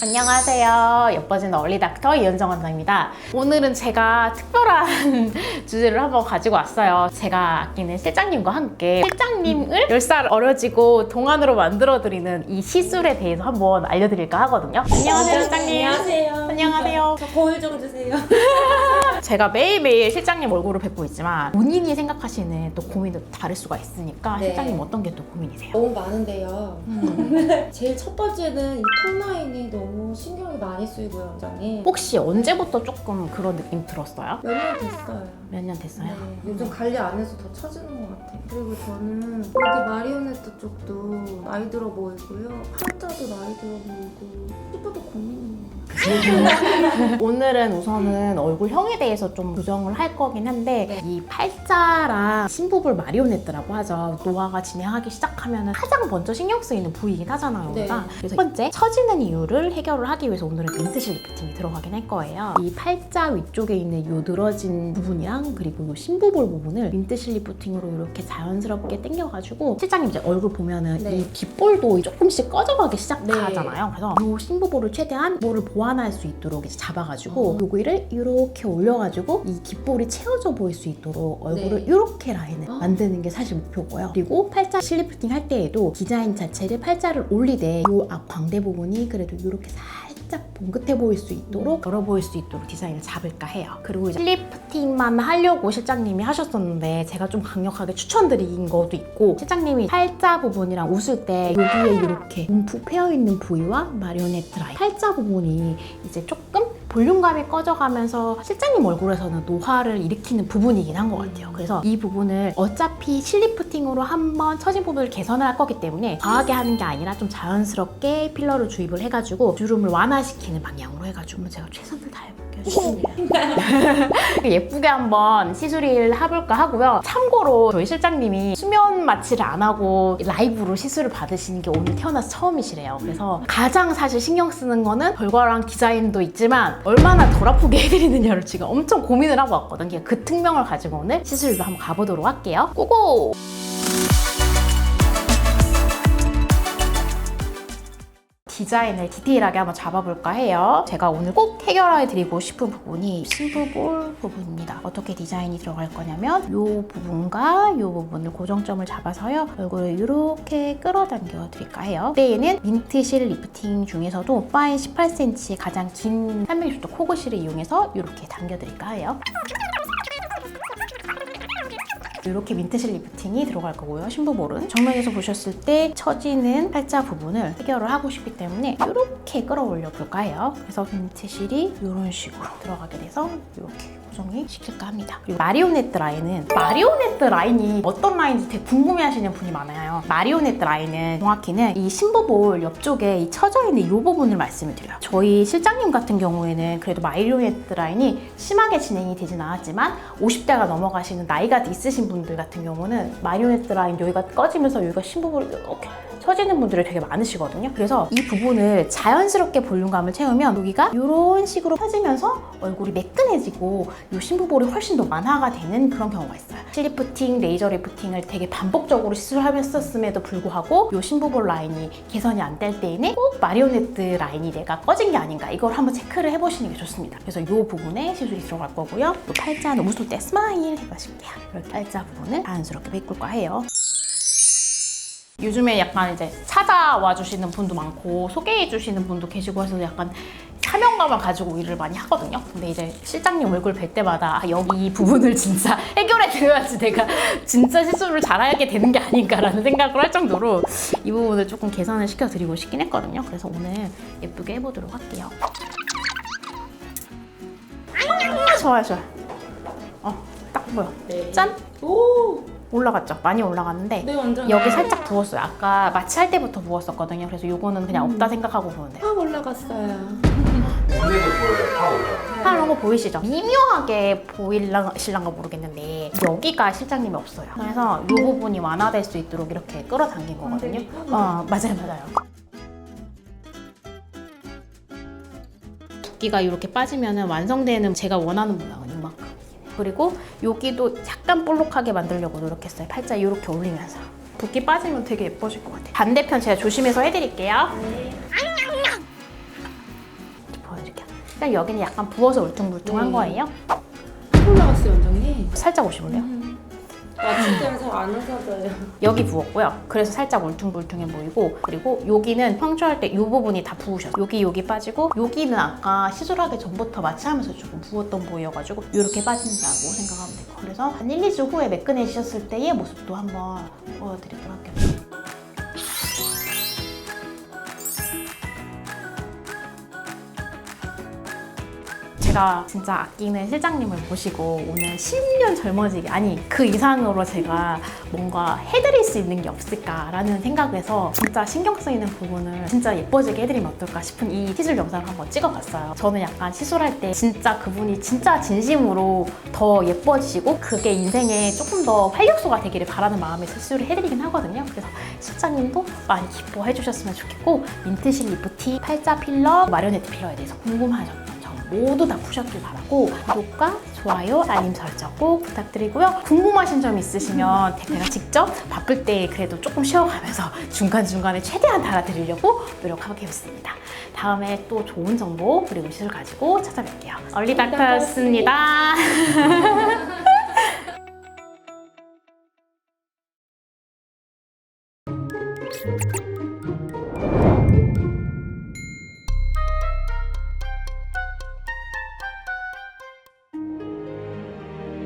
안녕하세요. 예뻐지는 얼리닥터 이은정 원장입니다. 오늘은 제가 특별한 주제를 한번 가지고 왔어요. 제가 아끼는 실장님과 함께 실장님을 10살 어려지고 동안으로 만들어드리는 이 시술에 대해서 한번 알려드릴까 하거든요. 안녕하세요, 실장님. 안녕하세요. 안녕하세요. 저 거울 좀 주세요. 제가 매일매일 실장님 얼굴을 뵙고 있지만 본인이 생각하시는 또 고민도 다를 수가 있으니까 네. 실장님 어떤 게 또 고민이세요? 너무 많은데요. 제일 첫 번째는 이 턱라인이 너무 신경이 많이 쓰이고요, 원장님. 혹시 언제부터 조금 그런 느낌 들었어요? 몇 년 됐어요. 몇 년 됐어요? 네, 요즘 관리 안 해서 더 처지는 것 같아요. 그리고 저는 여기 마리오네트 쪽도 나이 들어 보이고요. 팔자도 나이 들어 보이고 피부도 고민이에요. 오늘은 우선은 얼굴형에 대해서 좀 교정을 할 거긴 한데 네. 이 팔자랑 심부볼 마리오네트라고 하죠. 노화가 진행하기 시작하면 가장 먼저 신경 쓰이는 부위이긴 하잖아요. 네. 우리가. 그래서 첫 번째, 처지는 이유를 해결을 하기 위해서 오늘은 민트실 리프팅이 들어가긴 할 거예요. 이 팔자 위쪽에 있는 이 늘어진 부분이랑 그리고 이 심부볼 부분을 민트실 리프팅으로 이렇게 자연스럽게 당겨가지고 실장님 이제 얼굴 보면은 네. 이 귓볼도 조금씩 꺼져가기 시작하잖아요. 그래서 이 심부볼을 최대한 볼을 보완할 수 있도록 이제 잡아가지고 여기를 이렇게 올려가지고 이 귓볼이 채워져 보일 수 있도록 얼굴을 네. 이렇게 라인을 만드는 게 사실 목표고요. 그리고 팔자 실리프팅 할 때에도 디자인 자체를 팔자를 올리되 이 앞 광대 부분이 그래도 이렇게 살짝 봉긋해 보일 수 있도록 열어 보일 수 있도록 디자인을 잡을까 해요. 그리고 이제 실리프팅만 하려고 실장님이 하셨었는데 제가 좀 강력하게 추천드린 것도 있고 실장님이 팔자 부분이랑 웃을 때 여기에 이렇게 움푹 패여있는 부위와 마리오네트 라인 팔자 부분이 이제 조금 볼륨감이 꺼져가면서 실장님 얼굴에서는 노화를 일으키는 부분이긴 한 것 같아요. 그래서 이 부분을 어차피 실리프팅으로 한번 처진 부분을 개선을 할 거기 때문에 과하게 하는 게 아니라 좀 자연스럽게 필러를 주입을 해가지고 주름을 완화시키는 방향으로 해가지고 제가 최선을 다해볼게요. 예쁘게 한번 시술을 해볼까 하고요. 참고로 저희 실장님이 수면 마취를 안 하고 라이브로 시술을 받으시는 게 오늘 태어나서 처음이시래요. 그래서 가장 사실 신경 쓰는 거는 결과랑 디자인도 있지만 얼마나 덜 아프게 해드리느냐를 지금 엄청 고민을 하고 왔거든요. 그 특명을 가지고 오늘 시술도 한번 가보도록 할게요. 고고! 디자인을 디테일하게 한번 잡아볼까 해요. 제가 오늘 꼭 해결해드리고 싶은 부분이 심부볼 부분입니다. 어떻게 디자인이 들어갈 거냐면 이 부분과 이 부분을 고정점을 잡아서요. 얼굴을 이렇게 끌어당겨 드릴까 해요. 이때에는 민트실 리프팅 중에서도 파인 18cm 가장 긴 360도 코그실을 이용해서 이렇게 당겨드릴까 해요. 이렇게 민트실 리프팅이 들어갈 거고요. 심부볼은 정면에서 보셨을 때 처지는 팔자 부분을 해결을 하고 싶기 때문에 이렇게 끌어올려 볼까 해요. 그래서 민트실이 이런 식으로 들어가게 돼서 이렇게 고정이 시킬까 합니다. 그리고 마리오네트 라인이 어떤 라인인지 되게 궁금해하시는 분이 많아요. 마리오네트 라인은 정확히는 이 심부볼 옆쪽에 이 처져 있는 이 부분을 말씀을 드려요. 저희 실장님 같은 경우에는 그래도 마리오네트 라인이 심하게 진행이 되진 않았지만 50대가 넘어가시는 나이가 있으신 분들 같은 경우는 마리오네트 라인 여기가 꺼지면서 여기가 심부볼이 이렇게 처지는 분들이 되게 많으시거든요. 그래서 이 부분을 자연스럽게 볼륨감을 채우면 여기가 이런 식으로 펴지면서 얼굴이 매끈해지고 이 심부볼이 훨씬 더 완화가 되는 그런 경우가 있어요. 실리프팅, 레이저 리프팅을 되게 반복적으로 시술하셨음에도 불구하고 이 심부볼 라인이 개선이 안 될 때에는 꼭 마리오네트 라인이 내가 꺼진 게 아닌가 이걸 한번 체크를 해보시는 게 좋습니다. 그래서 이 부분에 시술이 들어갈 거고요. 또 팔자는 웃을 때 스마일 해보실게요. 이렇게 팔자 부분을 자연스럽게 메꿀까 해요. 요즘에 약간 이제 찾아와 주시는 분도 많고 소개해 주시는 분도 계시고 해서 약간 사명감을 가지고 일을 많이 하거든요. 근데 이제 실장님 얼굴 뵐 때마다 여기 이 부분을 진짜 해결해 드려야지 내가 진짜 시술을 잘하게 되는 게 아닌가라는 생각을 할 정도로 이 부분을 조금 개선을 시켜드리고 싶긴 했거든요. 그래서 오늘 예쁘게 해보도록 할게요. 좋아요. 딱 보여. 네. 짠! 오! 올라갔죠? 많이 올라갔는데 네, 완전. 여기 살짝 부었어요. 아까 마취할 때부터 부었었거든요. 그래서 이거는 그냥 없다 생각하고 보면 돼요. 확 올라갔어요. 눈에도 보여요. 다 올라요. 파란 거 보이시죠? 미묘하게 보이실란가 모르겠는데 여기가 실장님이 없어요. 그래서 이 부분이 완화될 수 있도록 이렇게 끌어당긴 거거든요. 맞아요. 붓기가 이렇게 빠지면 완성되는 제가 원하는 모양은 이만큼. 그리고 여기도 약간 볼록하게 만들려고 노력했어요. 팔자 이렇게 올리면서. 붓기 빠지면 되게 예뻐질 것 같아요. 반대편 제가 조심해서 해드릴게요. 그냥 여기는 약간 부어서 울퉁불퉁한 네. 거예요. 올라갔어요, 원장님. 살짝 오시볼래요? 마취 때문에 잘 안 웃어져요. 여기 부었고요. 그래서 살짝 울퉁불퉁해 보이고, 그리고 여기는 황조할 때 이 부분이 다 부으셨어요. 여기 빠지고, 여기는 아까 시술하기 전부터 마취하면서 조금 부었던 부위여가지고 이렇게 빠진다고 생각하면 되고, 그래서 한 1, 2주 후에 매끈해지셨을 때의 모습도 한번 보여드리도록 할게요. 제가 진짜 아끼는 실장님을 모시고 오늘 10년 젊어지게, 아니 그 이상으로 제가 뭔가 해드릴 수 있는 게 없을까라는 생각에서 진짜 신경 쓰이는 부분을 진짜 예뻐지게 해드리면 어떨까 싶은 이 시술 영상을 한번 찍어봤어요. 저는 약간 시술할 때 진짜 그분이 진짜 진심으로 더 예뻐지시고 그게 인생에 조금 더 활력소가 되기를 바라는 마음에 시술을 해드리긴 하거든요. 그래서 실장님도 많이 기뻐해 주셨으면 좋겠고, 민트실 리프팅, 팔자 필러, 마리오네트 필러에 대해서 궁금하셨던 모두 다 푸셨길 바라고, 구독과 좋아요, 알림 설정 꼭 부탁드리고요. 궁금하신 점 있으시면 제가 직접 바쁠 때 그래도 조금 쉬어가면서 중간중간에 최대한 달아드리려고 노력하겠습니다. 다음에 또 좋은 정보 그리고 시술 가지고 찾아뵐게요. 얼리닥터였습니다.